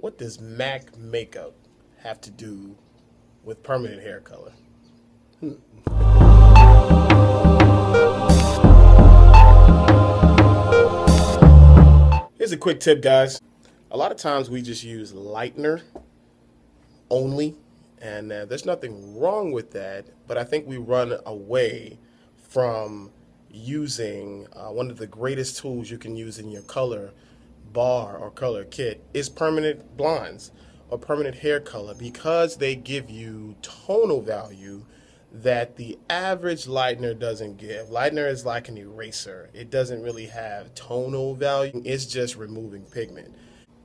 What does MAC makeup have to do with permanent hair color? Here's a quick tip, guys. A lot of times we just use lightener only, and there's nothing wrong with that, but I think we run away from using one of the greatest tools you can use in your color bar or color kit is permanent blondes or permanent hair color, because they give you tonal value that the average lightener doesn't give. Lightener is like an eraser. It doesn't really have tonal value. It's just removing pigment.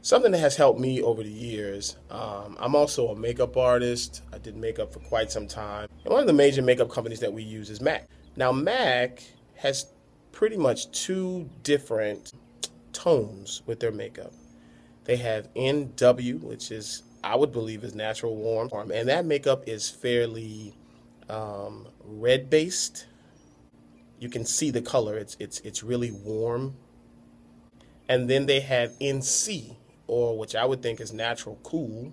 Something that has helped me over the years, I'm also a makeup artist. I did makeup for quite some time. And one of the major makeup companies that we use is M.A.C. Now, M.A.C has pretty much two different tones with their makeup. They have NW, which is, I would believe, is natural warm, and that makeup is fairly red based. You can see the color, it's really warm. And then they have NC, or which I would think is natural cool.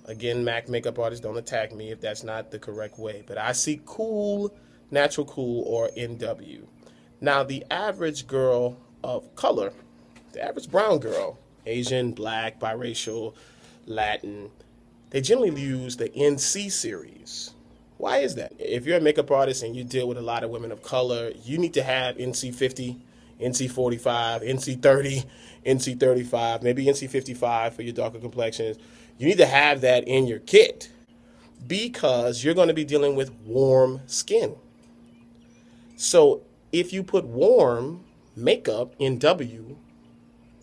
Again, MAC makeup artists, don't attack me if that's not the correct way, but I see cool, natural cool, or NW. Now, the average girl of color, the average brown girl, Asian, black, biracial, Latin, they generally use the NC series. Why is that? If you're a makeup artist and you deal with a lot of women of color, you need to have NC 50, NC 45, NC 30, NC 35, maybe NC 55 for your darker complexions. You need to have that in your kit because you're going to be dealing with warm skin. So if you put warm makeup, NW,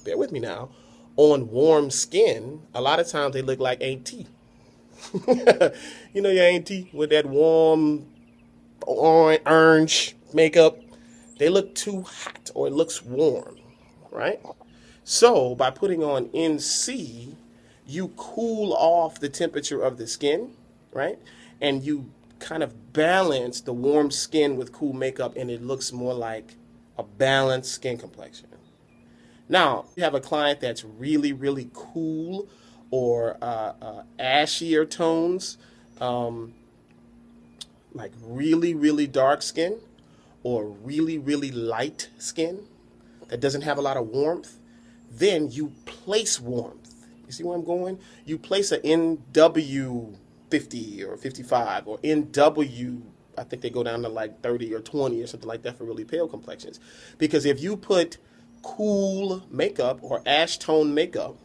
bear with me now, on warm skin, a lot of times they look like auntie. You know your auntie with that warm orange makeup? They look too hot, or it looks warm, right? So by putting on NC, you cool off the temperature of the skin, right? And you kind of balance the warm skin with cool makeup, and it looks more like a balanced skin complexion. Now, you have a client that's really, really cool, or ashier tones, like really, really dark skin, or really, really light skin that doesn't have a lot of warmth, then you place warmth. You see where I'm going? You place an NW 50 or 55 or NW, I think they go down to like 30 or 20 or something like that for really pale complexions. Because if you put cool makeup or ash tone makeup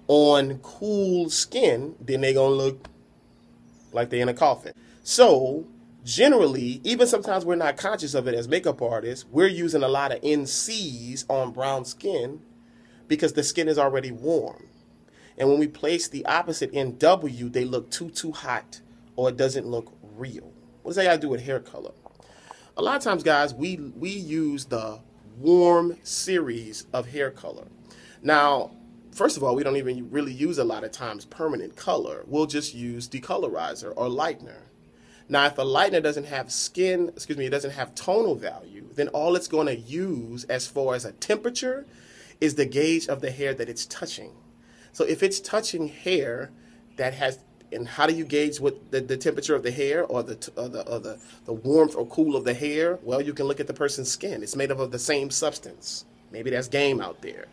on cool skin, then they're going to look like they're in a coffin. So generally, even sometimes we're not conscious of it as makeup artists, we're using a lot of NCs on brown skin because the skin is already warm. And when we place the opposite NW, they look too hot, or it doesn't look real. What does that got to do with hair color? A lot of times, guys, we use the warm series of hair color. Now, first of all, we don't even really use a lot of times permanent color. We'll just use decolorizer or lightener. Now, if a lightener doesn't have it doesn't have tonal value, then all it's going to use as far as a temperature is the gauge of the hair that it's touching. So if it's touching hair that has, and how do you gauge what the temperature of the hair or the warmth or cool of the hair? Well, you can look at the person's skin. It's made up of the same substance. Maybe that's game out there,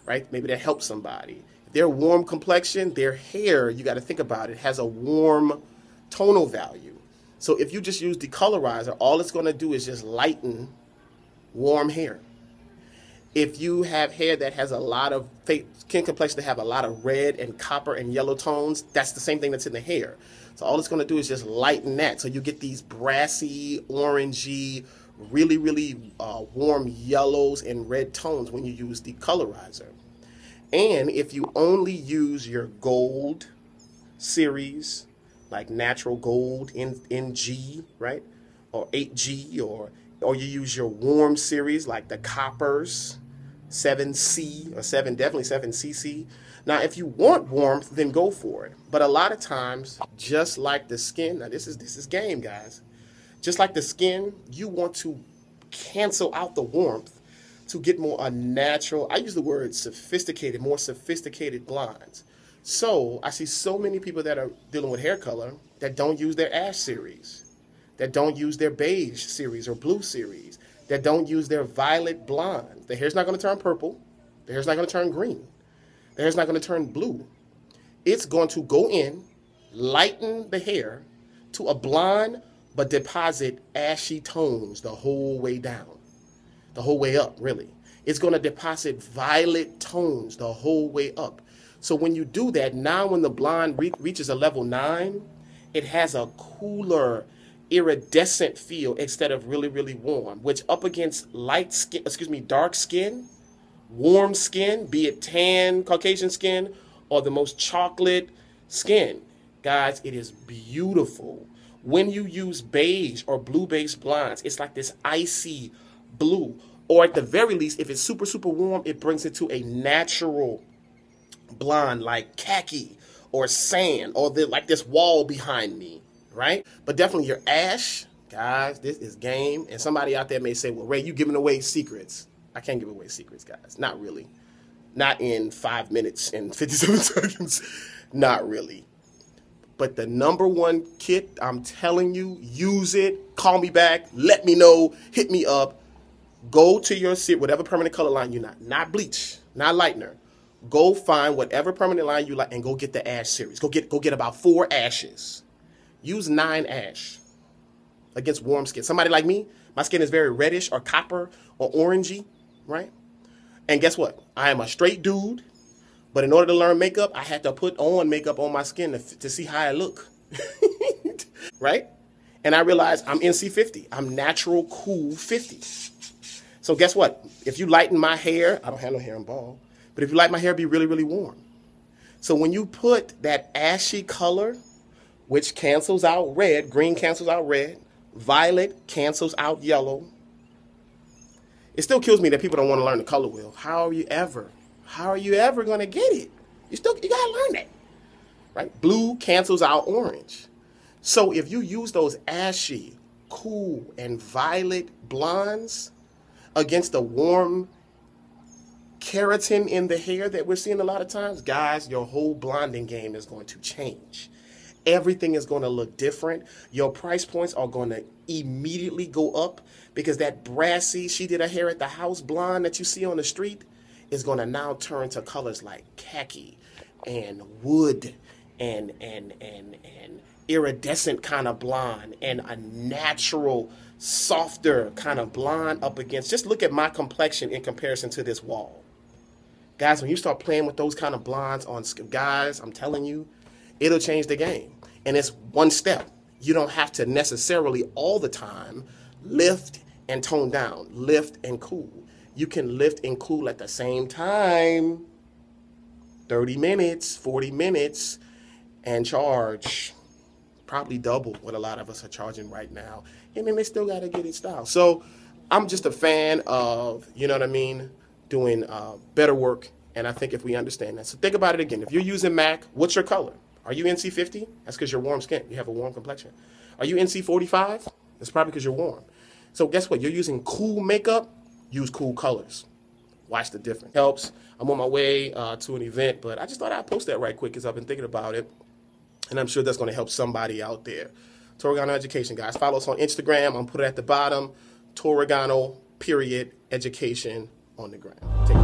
right? Maybe that helps somebody. If they're warm complexion, their hair, you got to think about it, has a warm tonal value. So if you just use decolorizer, all it's going to do is just lighten warm hair. If you have hair that has a lot of skin complexion that have a lot of red and copper and yellow tones, that's the same thing that's in the hair. So all it's going to do is just lighten that. So you get these brassy, orangey, really, really warm yellows and red tones when you use decolorizer. And if you only use your gold series, like natural gold, NG, right? Or 8G, or you use your warm series like the coppers, 7C, or definitely 7cc. Now, if you want warmth, then go for it. But a lot of times, just like the skin, now this is game, guys. Just like the skin, you want to cancel out the warmth to get more unnatural, I use the word sophisticated, more sophisticated blondes. So I see so many people that are dealing with hair color that don't use their ash series, that don't use their beige series or blue series, that don't use their violet blonde. The hair's not going to turn purple. The hair's not going to turn green. The hair's not going to turn blue. It's going to go in, lighten the hair to a blonde, but deposit ashy tones the whole way down, the whole way up, really. It's going to deposit violet tones the whole way up. So when you do that, now when the blonde reaches a level 9, it has a cooler, iridescent feel instead of really, really warm, which up against light skin, dark skin, warm skin, be it tan, Caucasian skin, or the most chocolate skin. Guys, it is beautiful. When you use beige or blue-based blondes, it's like this icy blue. Or at the very least, if it's super, super warm, it brings it to a natural blonde like khaki or sand or like this wall behind me, right? But definitely your ash, guys, this is game. And somebody out there may say, well, Ray, you giving away secrets. I can't give away secrets, guys. Not really. Not in 5 minutes and 57 seconds. Not really. But the #1 kit, I'm telling you, use it. Call me back. Let me know. Hit me up. Go to your whatever permanent color line you not bleach, not lightener. Go find whatever permanent line you like and go get the ash series. Go get about 4 ashes. Use 9 ash against warm skin. Somebody like me, my skin is very reddish or copper or orangey, right? And guess what? I am a straight dude, but in order to learn makeup, I had to put on makeup on my skin to see how I look, right? And I realized I'm NC 50. I'm natural cool 50. So guess what? If you lighten my hair, I don't have no hair, I'm bald, but if you lighten my hair, it'd be really, really warm. So when you put that ashy color, which cancels out red, green cancels out red, violet cancels out yellow, it still kills me that people don't want to learn the color wheel. How are you ever going to get it? You got to learn that, right? Blue cancels out orange. So if you use those ashy, cool, and violet blondes against the warm keratin in the hair that we're seeing a lot of times, guys, your whole blonding game is going to change. Everything is going to look different. Your price points are going to immediately go up because that brassy, she did her hair at the house blonde that you see on the street is going to now turn to colors like khaki and wood and iridescent kind of blonde and a natural, softer kind of blonde up against. Just look at my complexion in comparison to this wall. Guys, when you start playing with those kind of blondes on, guys, I'm telling you, it'll change the game. And it's one step. You don't have to necessarily all the time lift and tone down, lift and cool. You can lift and cool at the same time, 30 minutes, 40 minutes, and charge probably double what a lot of us are charging right now. And then they still got to get it styled. So I'm just a fan of, you know what I mean, doing better work. And I think if we understand that. So think about it again. If you're using M.A.C, what's your color? Are you NC 50? That's because you're warm skin. You have a warm complexion. Are you NC 45? That's probably because you're warm. So guess what? You're using cool makeup. Use cool colors. Watch the difference. Helps. I'm on my way to an event, but I just thought I'd post that right quick because I've been thinking about it. And I'm sure that's going to help somebody out there. Torregano Education, guys. Follow us on Instagram. I'm put it at the bottom. Torregano, _education on the ground. Take care.